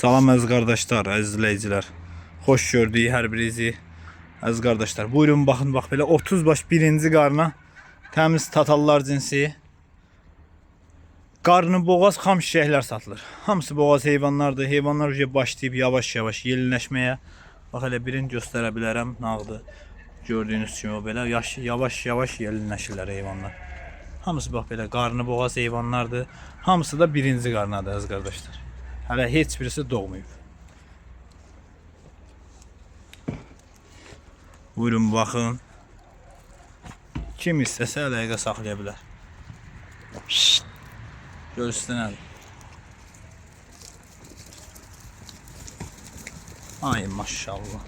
Salam əziz qardaşlar, əziz izləyicilər. Xoş gördük hər birinizi. Əziz qardaşlar, buyurun baxın, bax belə 30 baş birinci qarna təmiz tatallar cinsi qarnı boğaz xam şişəklər satılır. Hamısı boğaz heyvanlardır. Heyvanlar başlayıb yavaş-yavaş yeniləşməyə. Bax elə birini göstərə bilərəm, nağdı. Gördüyünüz kimi o belə yavaş-yavaş yeniləşirlər heyvanlar. Hamısı bax belə qarnı boğaz heyvanlardır. Hamısı da birinci qarnadır əziz qardaşlar. Hələ heç birisi doğmayıb. Buyurun baxın. Kim istəsə əlaqə saxlaya bilər. Görsünədir. Ay maşallah.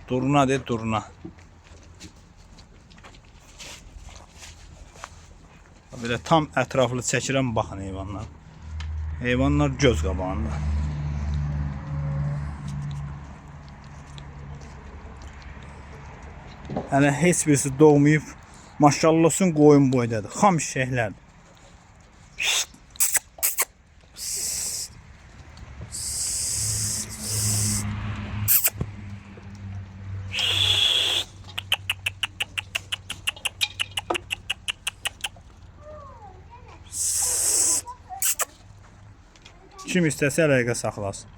Durna de durna. Belə tam ətraflı çəkirəm, baxın heyvanlar. Heyvanlar göz qabağında. Hələ heç birisi doğmayıb. Maşallah olsun, qoyun boydadır. Xam şişəklərdir. Kim istəsə əlaqə saxlasın.